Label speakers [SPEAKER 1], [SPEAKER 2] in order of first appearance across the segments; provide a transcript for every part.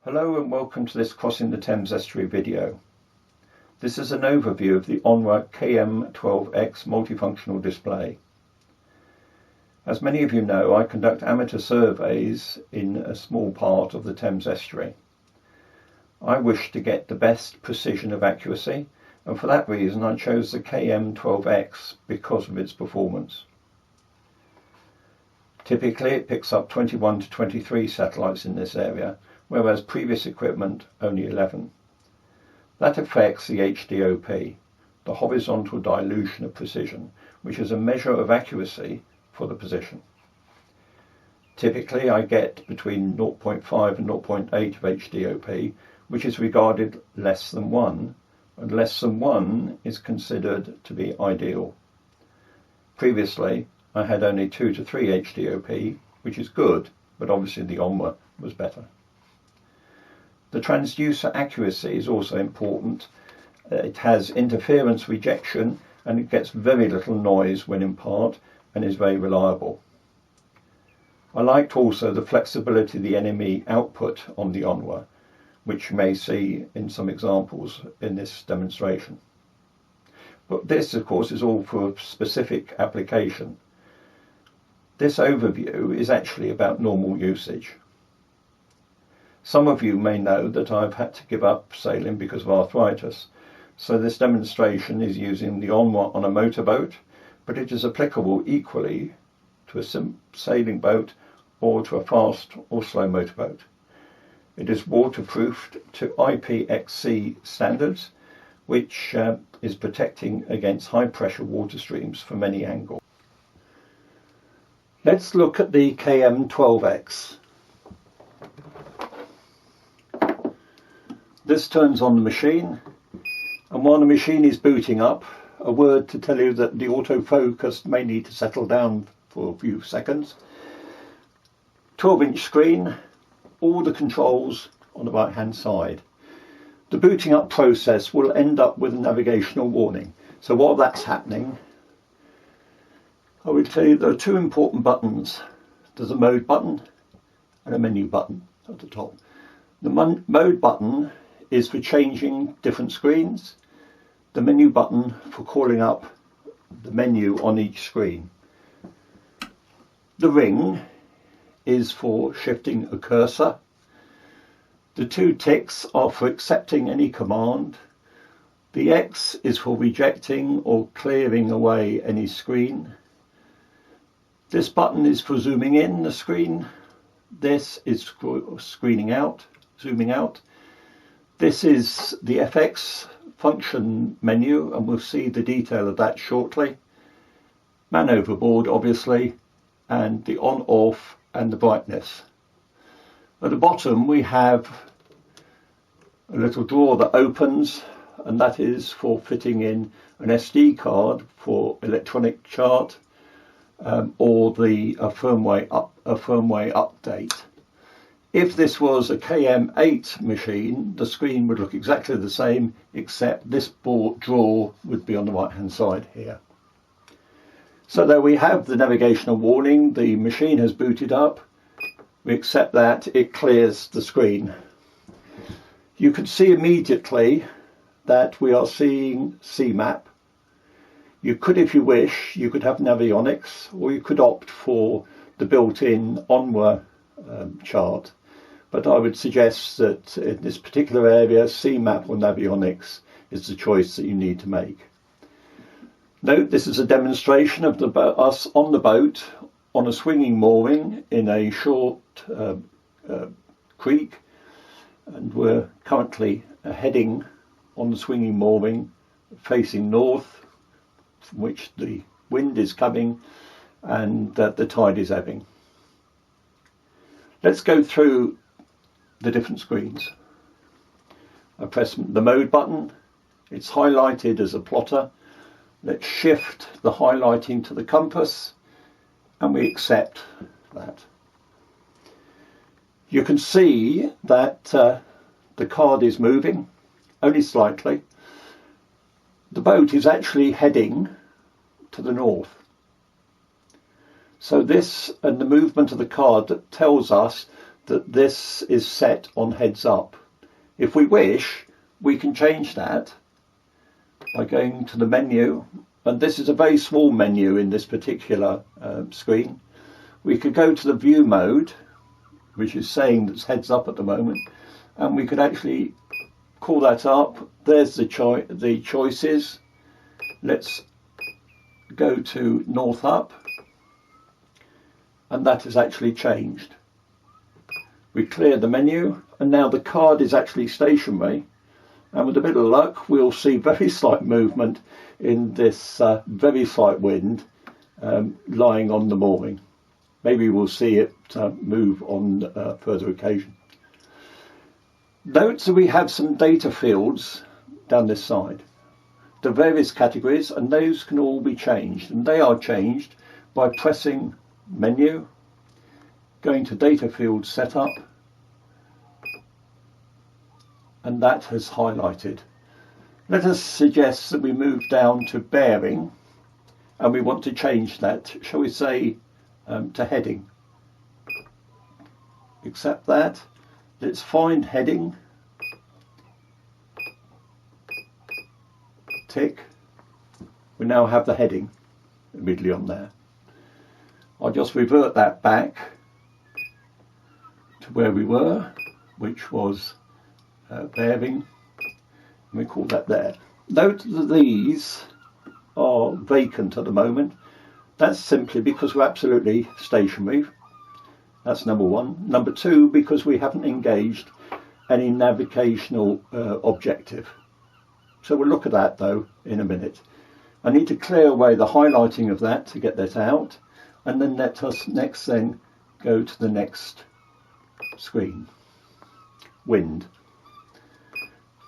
[SPEAKER 1] Hello and welcome to this Crossing the Thames Estuary video. This is an overview of the Onwa KM12X multifunctional display. As many of you know, I conduct amateur surveys in a small part of the Thames Estuary. I wish to get the best precision of accuracy, and for that reason I chose the KM12X because of its performance. Typically it picks up 21 to 23 satellites in this area, whereas previous equipment only 11. That affects the HDOP, the horizontal dilution of precision, which is a measure of accuracy for the position. Typically I get between 0.5 and 0.8 of HDOP, which is regarded less than 1, and less than 1 is considered to be ideal. Previously I had only 2 to 3 HDOP, which is good, but obviously the Onwa was better. The transducer accuracy is also important. It has interference rejection and it gets very little noise when in part and is very reliable. I liked also the flexibility of the NME output on the Onwa, which you may see in some examples in this demonstration. But this of course is all for a specific application. This overview is actually about normal usage. Some of you may know that I've had to give up sailing because of arthritis, so this demonstration is using the Onwa on a motorboat, but it is applicable equally to a sailing boat or to a fast or slow motorboat. It is waterproofed to Ipxc standards, which is protecting against high pressure water streams from any angle. Let's look at the KM12X. This turns on the machine, and while the machine is booting up, a word to tell you that the autofocus may need to settle down for a few seconds. 12-inch screen, all the controls on the right hand side. The booting up process will end up with a navigational warning. So while that's happening, I would tell you there are two important buttons. There's a mode button and a menu button at the top. The mode button is for changing different screens. The menu button for calling up the menu on each screen. The ring is for shifting a cursor. The two ticks are for accepting any command. The X is for rejecting or clearing away any screen. This button is for zooming in the screen. This is for screening out, zooming out. This is the FX function menu, and we'll see the detail of that shortly. Man overboard, obviously, and the on, off, and the brightness. At the bottom we have a little drawer that opens, and that is for fitting in an SD card for electronic chart or a firmware update. If this was a KM8 machine, the screen would look exactly the same, except this drawer would be on the right hand side here. So there we have the navigational warning. The machine has booted up. We accept that. It clears the screen. You can see immediately that we are seeing CMAP. You could, if you wish, you could have navionics, or you could opt for the built-in Onwa chart. But I would suggest that in this particular area, CMAP or navionics is the choice that you need to make. Note this is a demonstration of us on the boat on a swinging mooring in a short creek, and we're currently heading on the swinging mooring facing north, from which the wind is coming and the tide is ebbing. Let's go through the different screens. I press the mode button. It's highlighted as a plotter. Let's shift the highlighting to the compass and we accept that. You can see that the card is moving, only slightly. The boat is actually heading to the north. So this and the movement of the card tells us that this is set on heads up. If we wish, we can change that by going to the menu, and this is a very small menu in this particular screen. We could go to the view mode, which is saying that's heads up at the moment, and we could actually call that up. There's the choices. Let's go to north up, and that has actually changed. We clear the menu, and now the card is actually stationary, and with a bit of luck we'll see very slight movement in this very slight wind lying on the mooring. Maybe we'll see it move on further occasion. Note that we have some data fields down this side, the various categories, and those can all be changed, and they are changed by pressing menu, going to data field setup, and that has highlighted. Let us suggest that we move down to bearing, and we want to change that, shall we say, to heading. Accept that. Let's find heading, tick. We now have the heading immediately on there. I'll just revert that back to where we were, which was bearing, and we call that there. Note that these are vacant at the moment. That's simply because we're absolutely stationary. That's number one. Number two, because we haven't engaged any navigational objective. So we'll look at that though in a minute. I need to clear away the highlighting of that to get that out, and then let us next then go to the next screen. Wind.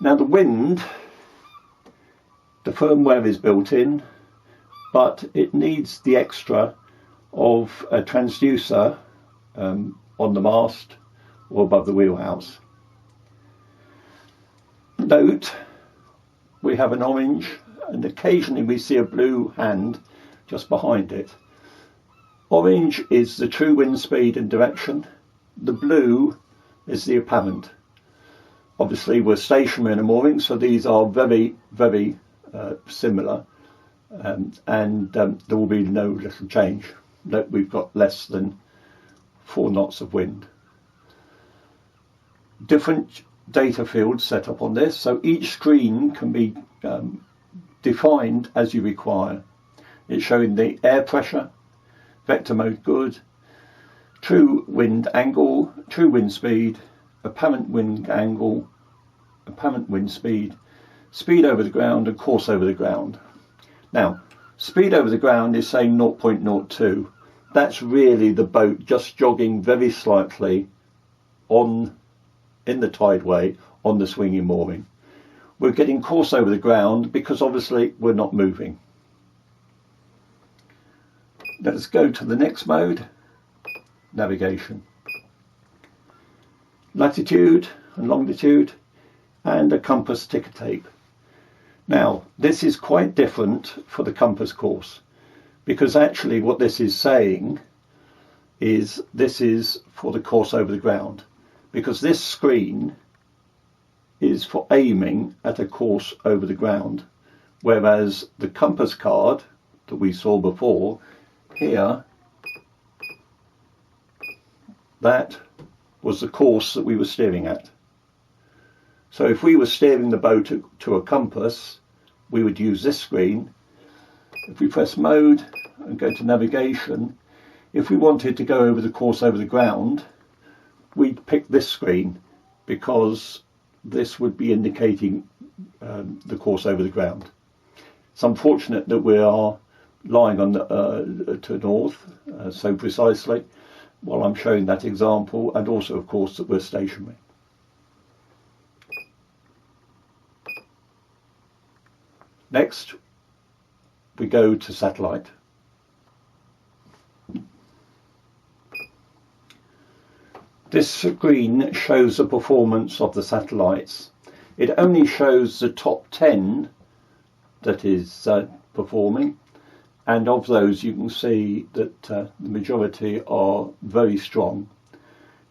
[SPEAKER 1] Now the wind, the firmware is built in, but it needs the extra of a transducer on the mast or above the wheelhouse. Note, we have an orange, and occasionally we see a blue hand just behind it. Orange is the true wind speed and direction. The blue is the apparent. Obviously we're stationary in a mooring, so these are very, very similar, and there will be no little change. Note we've got less than 4 knots of wind. Different data fields set up on this, so each screen can be defined as you require. It's showing the air pressure, vector mode good, true wind angle, true wind speed, apparent wind angle, apparent wind speed, speed over the ground, and course over the ground. Now, speed over the ground is saying 0.02. That's really the boat just jogging very slightly in the tideway on the swinging mooring. We're getting course over the ground because obviously we're not moving. Let us go to the next mode, navigation. Latitude and longitude, and a compass ticker tape. Now, this is quite different for the compass course, because actually what this is saying is this is for the course over the ground, because this screen is for aiming at a course over the ground, whereas the compass card that we saw before here, that was the course that we were steering at. So if we were steering the boat to a compass, we would use this screen. If we press mode and go to navigation, if we wanted to go over the course over the ground, we'd pick this screen, because this would be indicating the course over the ground. It's unfortunate that we are lying on to north so precisely while I'm showing that example, and also of course that we're stationary. Next, we go to satellite. This screen shows the performance of the satellites. It only shows the top 10 that is performing, and of those you can see that the majority are very strong.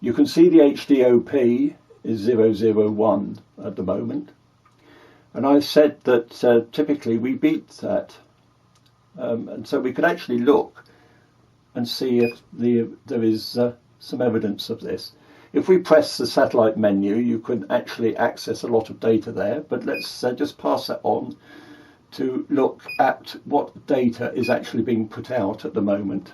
[SPEAKER 1] You can see the HDOP is 001 at the moment, and I said that typically we beat that, and so we could actually look and see if there is some evidence of this. If we press the satellite menu, you can actually access a lot of data there, but let's just pass that on to look at what data is actually being put out at the moment.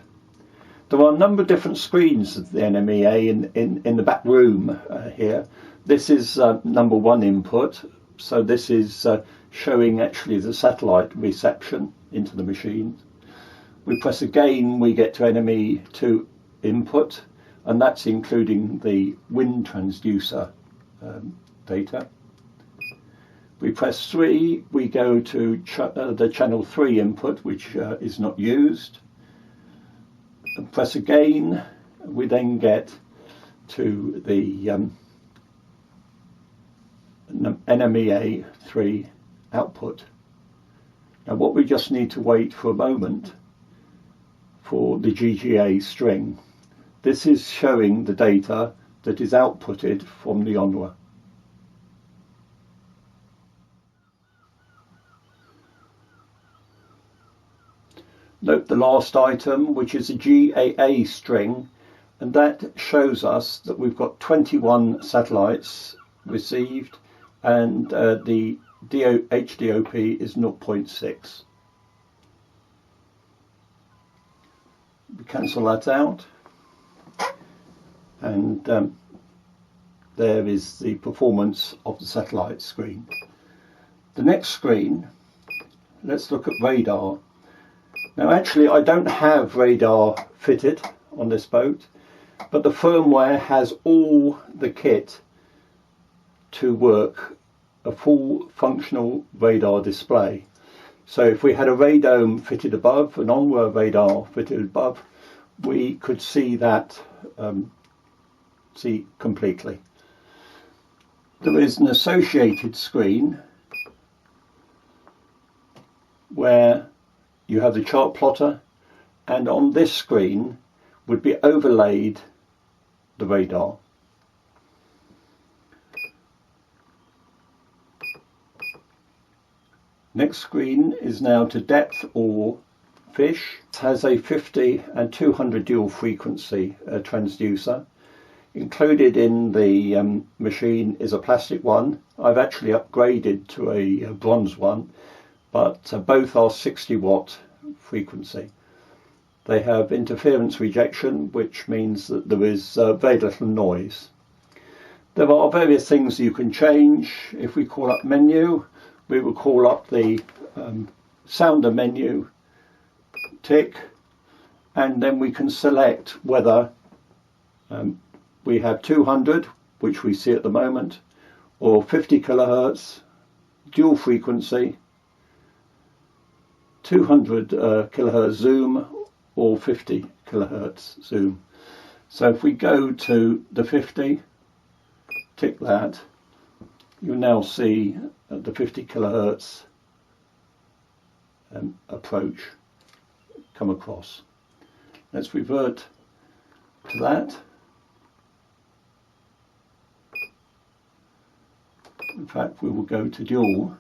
[SPEAKER 1] There are a number of different screens of the NMEA in the back room here. This is number one input, so this is showing actually the satellite reception into the machine. We press again, we get to NME2 input, and that's including the wind transducer data. We press 3, we go to the channel 3 input, which is not used. And press again, we then get to the NMEA3 output. Now what we just need to wait for a moment for the GGA string. This is showing the data that is outputted from the Onwa. Note the last item, which is a GAA string, and that shows us that we've got 21 satellites received, and the HDOP is 0.6. We cancel that out, and there is the performance of the satellite screen. The next screen, let's look at radar. Now actually I don't have radar fitted on this boat, but the firmware has all the kit to work a full functional radar display. So if we had a radome fitted above, an Onwa radar fitted above, we could see that completely. There is an associated screen where you have the chart plotter, and on this screen would be overlaid the radar. Next screen is now to depth or fish. It has a 50 and 200 dual frequency transducer. Included in the machine is a plastic one. I've actually upgraded to a bronze one, but both are 60 watt frequency. They have interference rejection, which means that there is very little noise. There are various things you can change. If we call up menu, we will call up the sounder menu, tick, and then we can select whether we have 200, which we see at the moment, or 50 kilohertz, dual frequency, 200 kilohertz zoom, or 50 kilohertz zoom. So if we go to the 50, tick that, you now see the 50 kilohertz approach come across. Let's revert to that. In fact, we will go to dual.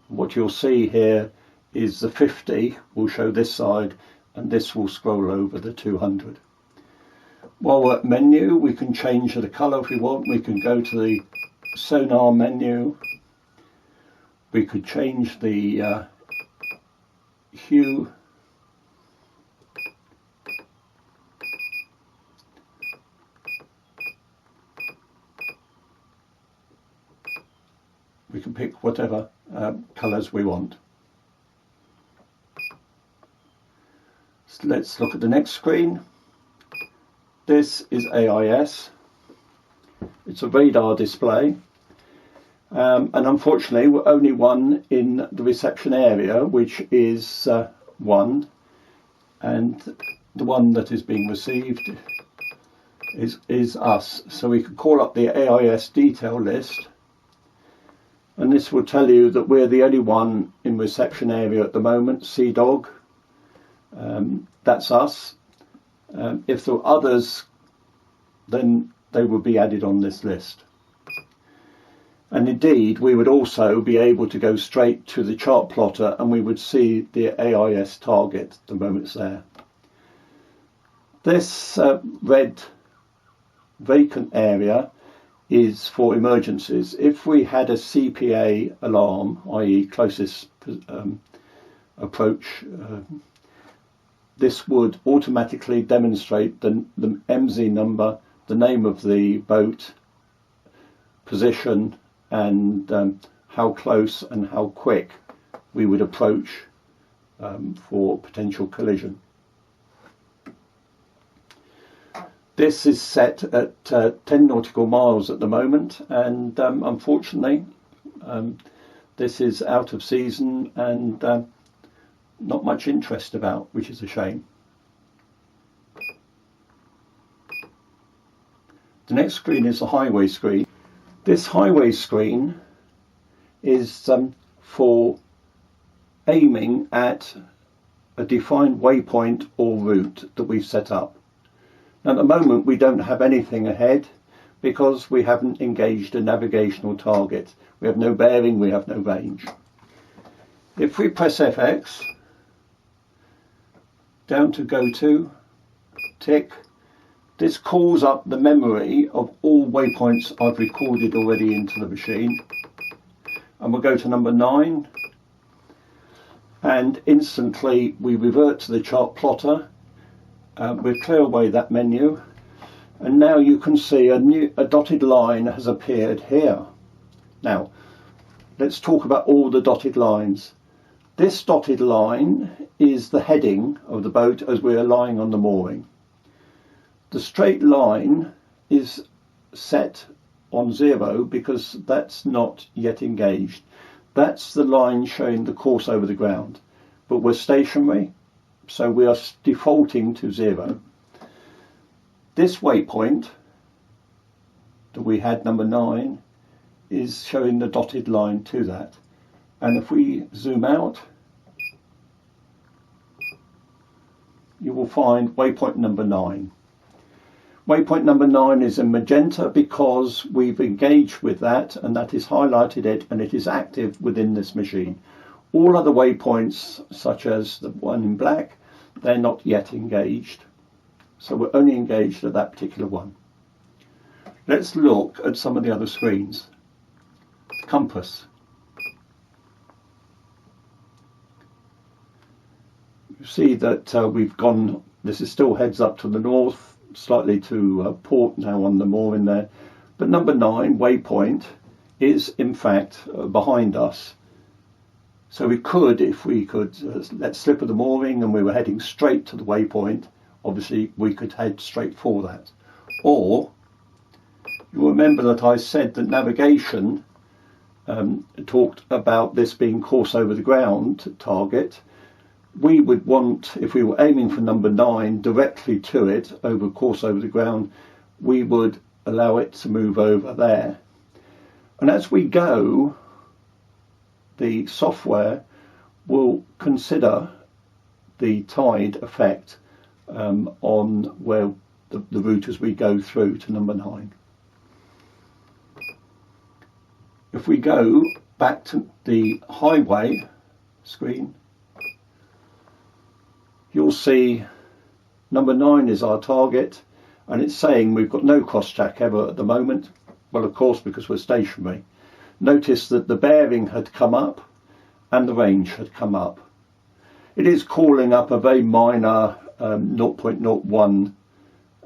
[SPEAKER 1] What you'll see here is the 50 will show this side, and this will scroll over the 200. While we're at menu, we can change the colour if we want. We can go to the sonar menu. We could change the hue. We can pick whatever colours we want. So let's look at the next screen. This is AIS. It's a radar display, and unfortunately we're only one in the reception area, which is 1, and the one that is being received is us. So we could call up the AIS detail list, and this will tell you that we're the only one in reception area at the moment. CDOG, that's us. If there are others, then they would be added on this list. And indeed, we would also be able to go straight to the chart plotter and we would see the AIS target the moment it's there. This red vacant area is for emergencies. If we had a CPA alarm, i.e. closest approach, this would automatically demonstrate the MZ number, the name of the boat, position, and how close and how quick we would approach for potential collision. This is set at 10 nautical miles at the moment, and unfortunately this is out of season and not much interest about, which is a shame. The next screen is the highway screen. This highway screen is for aiming at a defined waypoint or route that we've set up. Now, at the moment we don't have anything ahead because we haven't engaged a navigational target. We have no bearing, we have no range. If we press FX, down to go to, tick, this calls up the memory of all waypoints I've recorded already into the machine. And we'll go to number 9. And instantly we revert to the chart plotter. We'll clear away that menu. And now you can see a dotted line has appeared here. Now, let's talk about all the dotted lines. This dotted line is the heading of the boat as we are lying on the mooring. The straight line is set on 0 because that's not yet engaged. That's the line showing the course over the ground. But we're stationary, so we are defaulting to 0. This waypoint that we had, number 9, is showing the dotted line to that. And if we zoom out, you will find waypoint number 9. Waypoint number 9 is in magenta because we've engaged with that, and that is highlighted it, and it is active within this machine. All other waypoints, such as the one in black, they're not yet engaged. So we're only engaged at that particular one. Let's look at some of the other screens. Compass. You see that we've gone, this is still heads up to the north, slightly to port now on the mooring there. But number 9, waypoint, is in fact behind us. So we could, if we could let slip of the mooring and we were heading straight to the waypoint, obviously we could head straight for that. Or, you remember that I said that navigation talked about this being course over the ground target. We would want, if we were aiming for number 9 directly to it, over course over the ground, we would allow it to move over there. And as we go, the software will consider the tide effect on where the route as we go through to number 9. If we go back to the highway screen, you'll see number 9 is our target, and it's saying we've got no cross-track ever at the moment. Well, of course, because we're stationary. Notice that the bearing had come up and the range had come up. It is calling up a very minor 0.01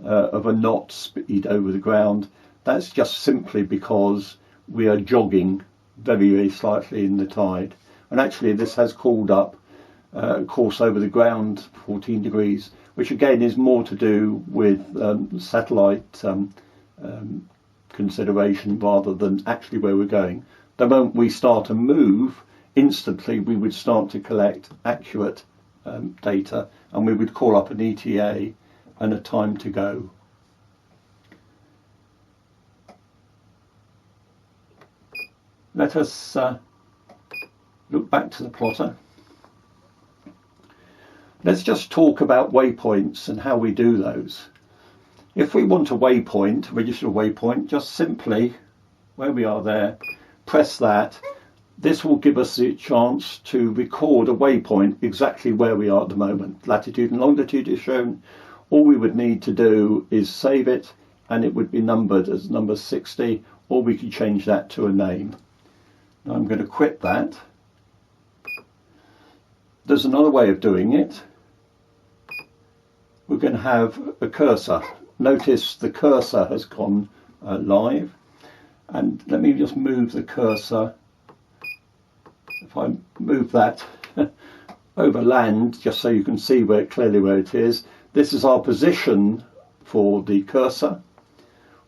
[SPEAKER 1] of a knot speed over the ground. That's just simply because we are jogging very, very slightly in the tide. And actually this has called up course over the ground 14 degrees, which again is more to do with satellite consideration rather than actually where we're going. The moment we start to move, instantly we would start to collect accurate data, and we would call up an ETA and a time to go. Let us look back to the plotter. Let's just talk about waypoints and how we do those. If we want a waypoint, register a waypoint, just simply, where we are there, press that. This will give us the chance to record a waypoint exactly where we are at the moment. Latitude and longitude is shown. All we would need to do is save it, and it would be numbered as number 60, or we could change that to a name. Now I'm going to quit that. There's another way of doing it. We're going to have a cursor. Notice the cursor has gone live, and let me just move the cursor. If I move that over land, just so you can see clearly where it is, this is our position for the cursor.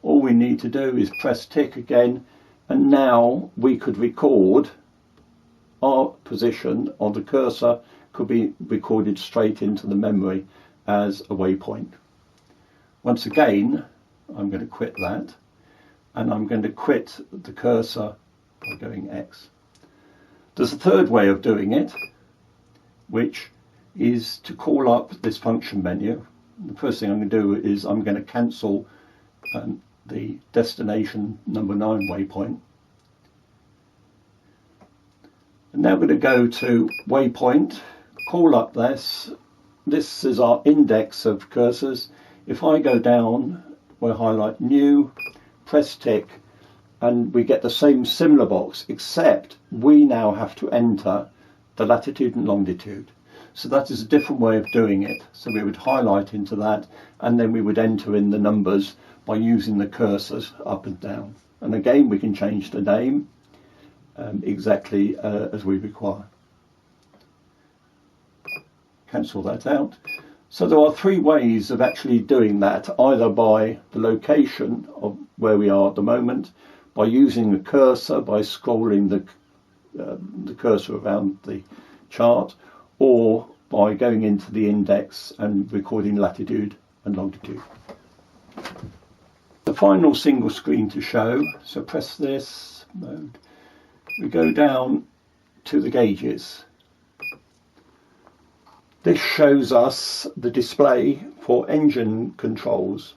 [SPEAKER 1] All we need to do is press tick again, and now we could record our position on the cursor, could be recorded straight into the memory as a waypoint. Once again, I'm going to quit that, and I'm going to quit the cursor by going X. There's a third way of doing it, which is to call up this function menu. The first thing I'm going to do is I'm going to cancel the destination number 9 waypoint. And now we're going to go to waypoint, call up this. This is our index of cursors. If I go down, we'll highlight new, press tick, and we get the same similar box, except we now have to enter the latitude and longitude. So that is a different way of doing it. So we would highlight into that, and then we would enter in the numbers by using the cursors up and down. And again, we can change the name exactly as we require. Cancel that out. So there are 3 ways of actually doing that, either by the location of where we are at the moment, by using the cursor, by scrolling the cursor around the chart, or by going into the index and recording latitude and longitude. The final single screen to show, so press this mode, we go down to the gauges. This shows us the display for engine controls.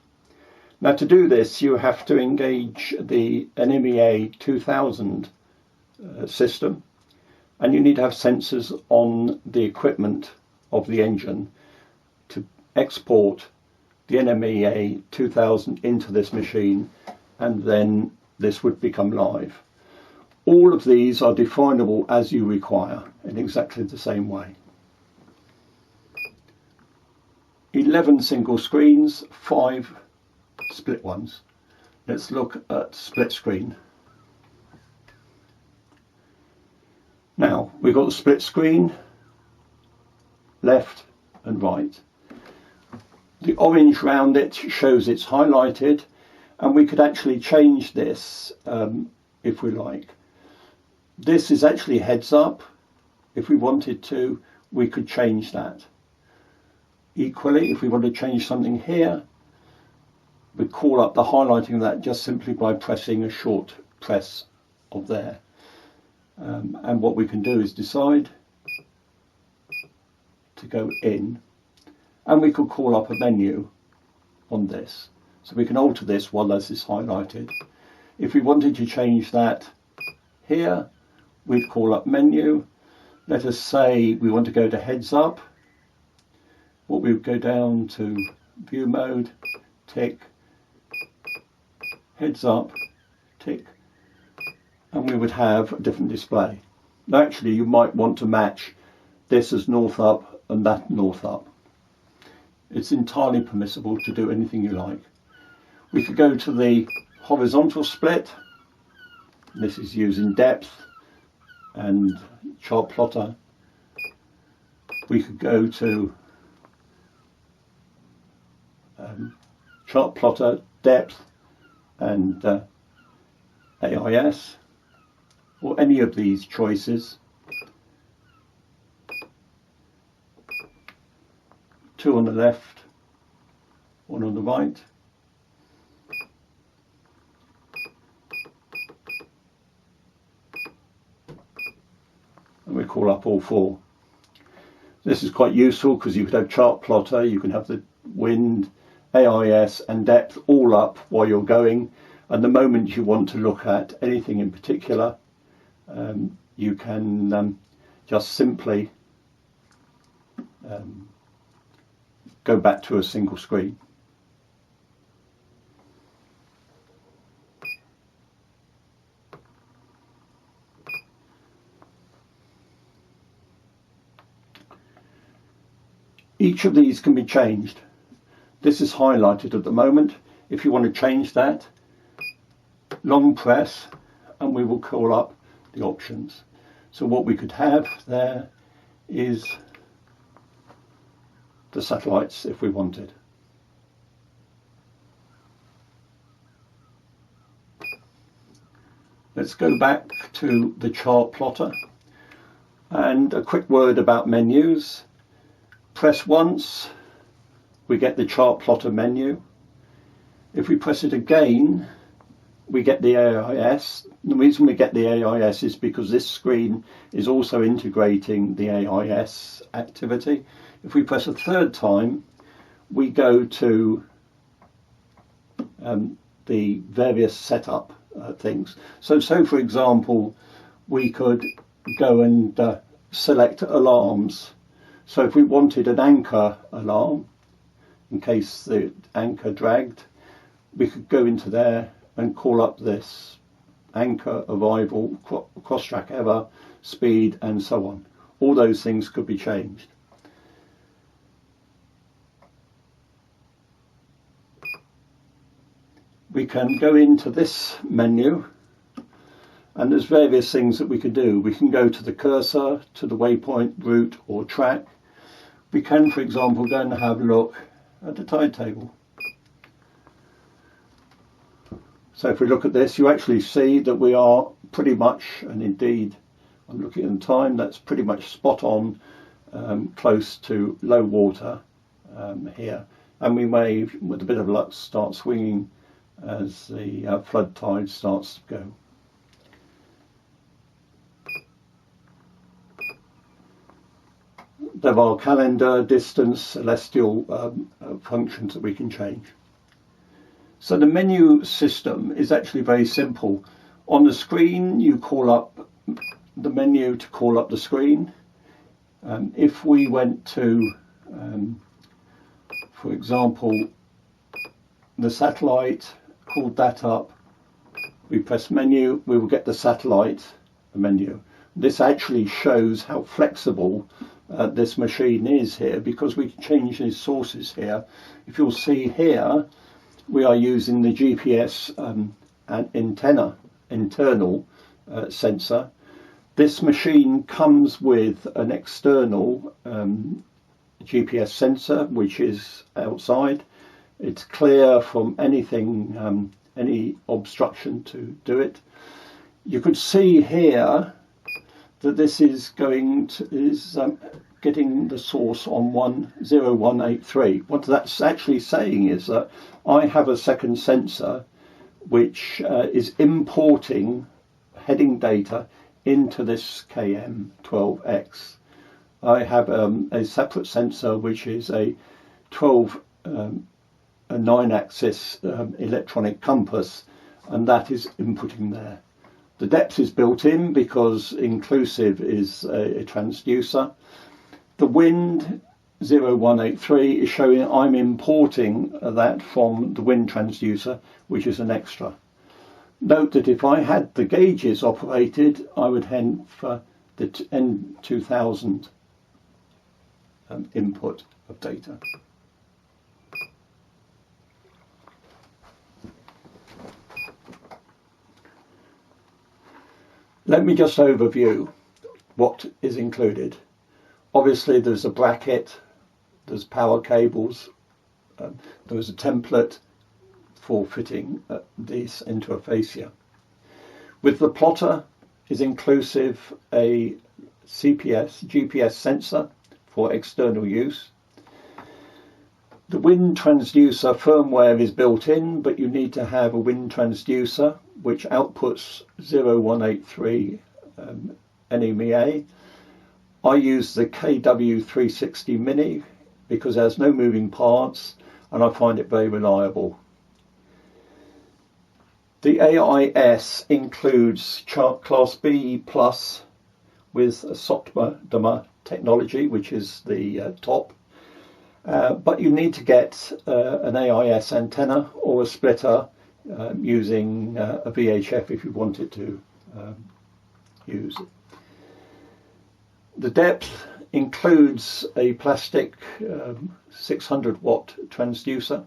[SPEAKER 1] Now to do this you have to engage the NMEA 2000 system, and you need to have sensors on the equipment of the engine to export the NMEA 2000 into this machine, and then this would become live. All of these are definable as you require in exactly the same way. 11 single screens, 5 split ones. Let's look at split screen. Now we've got the split screen, left and right. The orange round it shows it's highlighted, and we could actually change this if we like. This is actually heads up. If we wanted to, we could change that. Equally, if we want to change something here, we call up the highlighting of that just simply by pressing a short press of there. And what we can do is decide to go in, and we could call up a menu on this. So we can alter this while this is highlighted. If we wanted to change that here, we'd call up menu. Let us say we want to go to heads up. What we would go down to view mode, tick, heads up, tick, and we would have a different display. Now actually you might want to match this as north up and that north up. It's entirely permissible to do anything you like. We could go to the horizontal split. This is using depth and chart plotter. We could go to chart plotter, depth and AIS, or any of these choices. 2 on the left, 1 on the right. And we call up all 4. This is quite useful because you could have chart plotter, you can have the wind, AIS and depth all up while you're going, and the moment you want to look at anything in particular, you can just simply go back to a single screen. Each of these can be changed. This is highlighted at the moment. If you want to change that, long press and we will call up the options. So what we could have there is the satellites if we wanted. Let's go back to the chart plotter, and a quick word about menus. Press once, we get the chart plotter menu. If we press it again, we get the AIS. The reason we get the AIS is because this screen is also integrating the AIS activity. If we press a third time, we go to the various setup things. So for example, we could go and select alarms. So if we wanted an anchor alarm, in case the anchor dragged, we could go into there and call up this anchor, arrival, cross-track ever, speed and so on. All those things could be changed. We can go into this menu and there's various things that we can do. We can go to the cursor, to the waypoint, route or track. We can, for example, go and have a look at the tide table. So if we look at this, you actually see that we are pretty much, and indeed I'm looking at the time, that's pretty much spot on, close to low water here. And we may, with a bit of luck, start swinging as the flood tide starts to go. There are calendar, distance, celestial functions that we can change. So the menu system is actually very simple. On the screen, you call up the menu to call up the screen. If we went to, for example, the satellite, called that up, we press menu, we will get the satellite menu. This actually shows how flexible this machine is here, because we can change these sources here. If you'll see here, we are using the GPS and internal sensor. This machine comes with an external GPS sensor, which is outside. It's clear from anything, any obstruction to do it. You could see here that this is getting the source on 10183. What that's actually saying is that I have a second sensor which is importing heading data into this KM12X. I have a separate sensor which is a 9-axis electronic compass, and that is inputting there. The depth is built in because inclusive is a transducer. The wind 0183 is showing I'm importing that from the wind transducer, which is an extra. Note that if I had the gauges operated, I would head for the N2000 input of data. Let me just overview what is included. Obviously there's a bracket, there's power cables, there is a template for fitting these into a fascia. With the plotter is inclusive a GPS sensor for external use. The wind transducer firmware is built in, but you need to have a wind transducer which outputs 0183 NMEA. I use the KW360 Mini because there's no moving parts and I find it very reliable. The AIS includes Class B Plus with a SOTMA technology, which is the top. But you need to get an AIS antenna or a splitter using a VHF if you wanted to use it. The depth includes a plastic 600 watt transducer.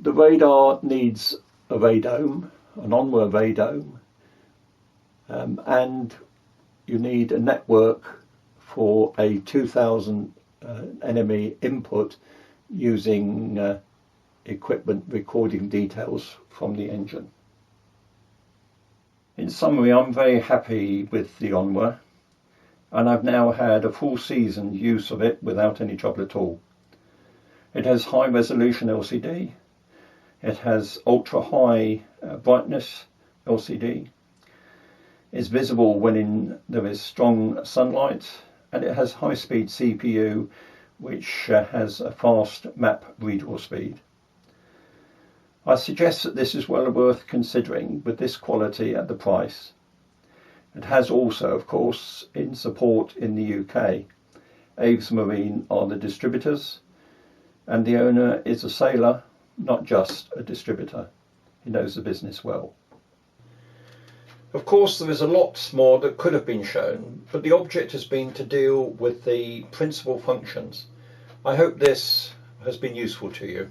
[SPEAKER 1] The radar needs a radome, an Onwa radome, and you need a network for a 2000 NME input using equipment recording details from the engine. In summary, I'm very happy with the Onwa, and I've now had a full season use of it without any trouble at all. It has high resolution LCD, it has ultra high brightness LCD, it's visible when there is strong sunlight, and it has high speed CPU which has a fast map redraw speed. I suggest that this is well worth considering with this quality at the price. It has also, of course, in support in the UK. Aves Marine are the distributors, and the owner is a sailor, not just a distributor. He knows the business well. Of course, there is a lot more that could have been shown, but the object has been to deal with the principal functions. I hope this has been useful to you.